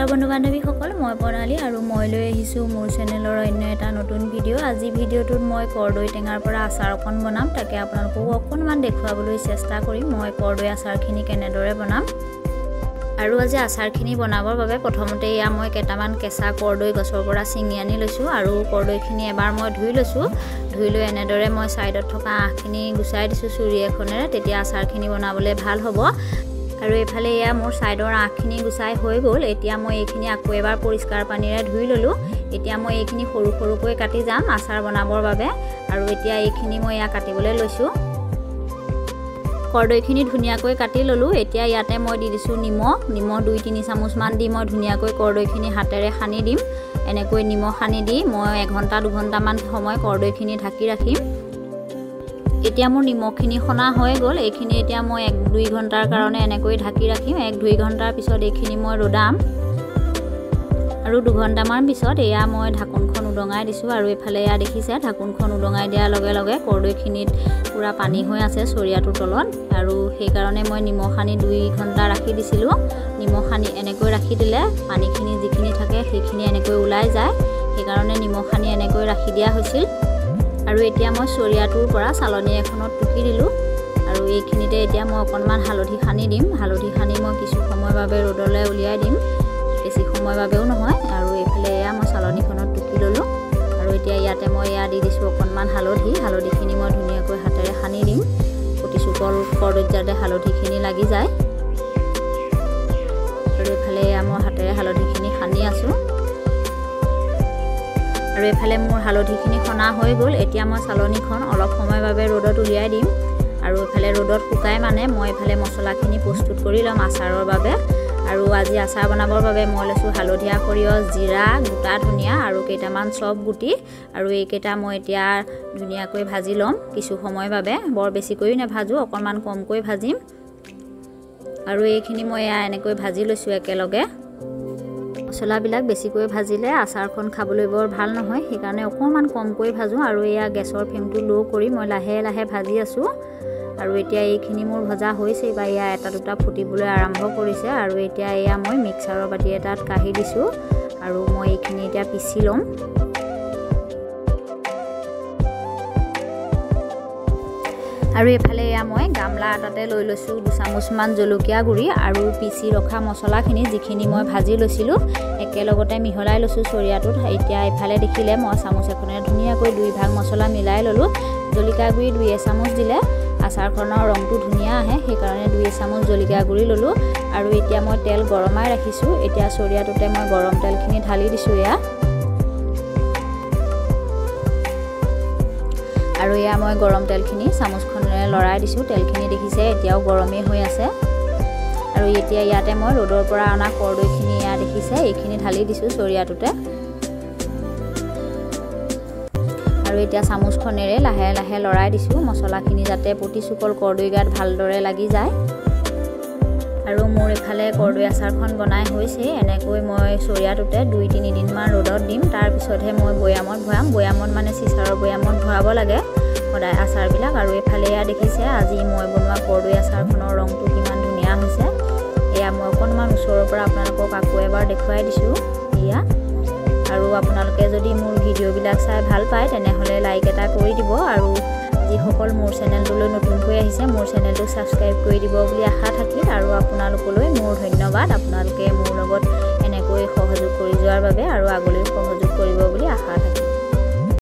নমস্কাৰ বন্ধু বান্ধৱীসকল মই প্ৰণালী আৰু মই লৈ আহিছো মোৰ চেনেলৰ অন্য এটা নতুন ভিডিঅ' আজি ভিডিঅ'টোত মই কৰদৈ টেঙাৰ পৰা আচাৰ অকণ বনাম তাকে আপোনালোকক অকণমান দেখুৱাবলৈ চেষ্টা কৰিম মই কৰদৈ আচাৰখিনি কেনেদৰে বনাম আৰু আজি আচাৰখিনি বনাবৰ বাবে প্ৰথমতে ইয়া মই কেটামান কেঁচা কৰদৈ গছৰ পৰা ছিঙি আনি লৈছো আৰু কৰদৈখিনি এবাৰ মই ধুই লৈছো ধুই লৈ এনেদৰে মই সাইডত থকা আখখিনি গুচাই দিছো চুৰি এখনেৰে তেতিয়া আচাৰখিনি বনাবলৈ ভাল হ'ব আৰু এফালে ইয়া মোৰ সাইডৰ আখখিনি গুচাই হৈ গ'ল এতিয়া মই এইখিনি আকৌ এবাৰ পৰিষ্কাৰ পানীৰে ধুই ললো এতিয়া মই এইখিনি সৰু সৰুকৈ কাটি যাম আচাৰ বনাবৰ বাবে আৰু এতিয়া এইখিনি মই ইয়া কাটিবলৈ লৈছো কৰদৈখিনি ধুনিয়াকৈ কাটি ললো এতিয়া ইয়াতে মই দি দিছো নিমখ 2-3 চামুচ মান দি মই ধুনিয়াকৈ কৰদৈখিনি হাতেৰে খানি দিম এনেকৈ নিমখ খানি দি মই 1 ঘণ্টা 2 ঘণ্টা মান সময় কৰদৈখিনি ঢাকি ৰাখিম এতিয়া মোৰ নিমখখিনি খনা হৈ গ'ল এইখিনি এতিয়া মই 1-2 ঘণ্টাৰ কাৰণে এনেকৈ ঢাকি ৰাখিম 1-2 ঘণ্টাৰ পিছত এইখিনি মই ৰদাম আৰু 2 ঘণ্টামান পিছত এয়া মই ঢাকনখন উডঙাই দিছো আৰু এফালে এয়া দেখিছে ঢাকনখন উডঙাই দিয়াৰ লগে লগে কৰদৈখিনিত পুৰা পানী হৈ আছে চৰিয়াটোৰ তলত আৰু সেই কাৰণে মই নিমখ খানি 2 ঘণ্টা ৰাখি দিছিলো নিমখ খানি এনেকৈ ৰাখি দিলে পানীখিনি যিখিনি থাকে সেইখিনি এনেকৈ ওলাই যায় সেই কাৰণে নিমখ খানি এনেকৈ ৰাখি দিয়া হৈছিল আৰু এতিয়া মই চৰিয়াটোৰ পৰা চালনী এখনত টুকি দিলো আৰু এইখিনিতে এতিয়া মই অকনমান হালধি খানি দিম হালধি খানি মই কিছু সময় বাবে ৰদলৈ উলিয়াই দিম বেছি সময় বাবেও নহয় আৰু এফালে এয়া মই চালনীখনত টুকি ললো আৰু এতিয়া ইয়াতে মই ইয়া দি দিছো অকনমান হালধিখিনি মই ধুনিয়াকৈ হাতেৰে খানি দিম প্ৰতি চুকল কৰদৈত যাতে হালধিখিনি লাগি যায় আৰু এফালে এয়া মই হাতেৰে হালধিখিনি খানি আছো আৰু এফালে মোৰ হালধিখিনি খনা হৈ গ'ল এতিয়া মই চালনীখন অলপ সময় বাবে ৰদত উলিয়াই দিম আৰু এফালে ৰদত শুকাই মানে মই এফালে মছলাখিনি প্ৰস্তুত কৰি লম আচাৰৰ বাবে আৰু আজি আচাৰ বনাবৰ বাবে মই লৈছো হালধীয়া সৰিয়হ জিৰা গোটা ধনিয়া আৰু কেইটামান চব গুটি আৰু এইকেইটা মই এতিয়া ধুনিয়াকৈ ভাজি লম কিছু সময় বাবে বৰ বেছিকৈ নেভাজো অকনমান কমকৈ ভাজিম আৰু এইখিনি মই এনেকৈ ভাজি লৈছো একেলগে মছলাবিলাক বেছিকৈ ভাজিলে আচাৰখন খাবলৈ বৰ ভাল নহয় সেই কাৰণে অকনমান কমকৈ ভাজো আৰু এয়া গেছৰ ফ্লেমটো লো কৰি মই লাহে লাহে ভাজি আছো আৰু এতিয়া এইখিনি মোৰ ভজা হৈছে বা ইয়া এটা দুটা ফুটিবলৈ আৰম্ভ কৰিছে আৰু এতিয়া এয়া মই মিক্সাৰৰ বাটি এটাত কাঢ়ি দিছো আৰু মই এইখিনি এতিয়া পিছি লম আৰু এফালে এয়া মই গামলা এটাতে লৈ লৈছো 2 চামুচ মান জলকীয়া গুৰি আৰু পিছি ৰখা মছলাখিনি যিখিনি মই ভাজি লৈছিলো একেলগতে মিহলাই লৈছো চৰিয়াটোত এতিয়া এফালে দেখিলে মই চামুচ এখনেৰে ধুনিয়াকৈ 2 ভাগ মছলা মিলাই ললো জলকীয়া গুৰি 2 চামুচ দিলে আচাৰখনৰ ৰংটো ধুনিয়া আহে সেই কাৰণে 2 চামুচ জলকীয়া গুৰি ললো আৰু এতিয়া মই তেল গৰমাই ৰাখিছো এতিয়া চৰিয়াটোতে মই গৰম তেলখিনি ঢালি দিছো ইয়া আৰু ইয়া মই গৰম তেলখিনি চামুচখনেৰে লৰাই দিছো তেলখিনি দেখিছে এতিয়াও গৰমে হৈ আছে আৰু এতিয়া ইয়াতে মই ৰদৰ পৰা অনা কৰদৈখিনি ইয়া দেখিছে এইখিনি ঢালি দিছো চৰিয়াটোতে আৰু এতিয়া চামুচখনেৰে লাহে লাহে লৰাই দিছো মছলাখিনি যাতে প্ৰতি চুকল কৰদৈ গাত ভালদৰে লাগি যায় আৰু মোৰ এফালে কৰদৈ আচাৰখন বনাই হৈছে এনেকৈ মই চৰিয়াটোতে 2-3 দিন মান ৰদত দিম তাৰ পিছতহে মই বয়ামত ভৰাম বয়ামত মানে চিচাৰৰ বয়ামত ভৰাব লাগে সদায় আচাৰবিলাক আৰু এফালে ইয়া দেখিছে আজি মই বনোৱা কৰদৈ আচাৰখনৰ ৰংটো কিমান ধুনিয়া হৈছে এয়া মই অকনমান ওচৰৰ পৰা আপোনালোকক আকৌ এবাৰ দেখুৱাই দিছো ইয়া আৰু আপোনালোকে যদি মোৰ ভিডিঅ'বিলাক চাই ভাল পায় তেনেহলে লাইক এটা কৰি দিব আৰু যিসকল মোৰ চেনেলটোলৈ নতুনকৈ আহিছে মোৰ চেনেলটো সাবস্ক্ৰাইব কৰি দিব বুলি আশা থাকিল আৰু আপোনালোকলৈ মোৰ ধন্যবাদ আপোনালোকে মোৰ লগত এনেকৈ সহযোগ কৰি যোৱাৰ বাবে আৰু আগলৈ সহযোগ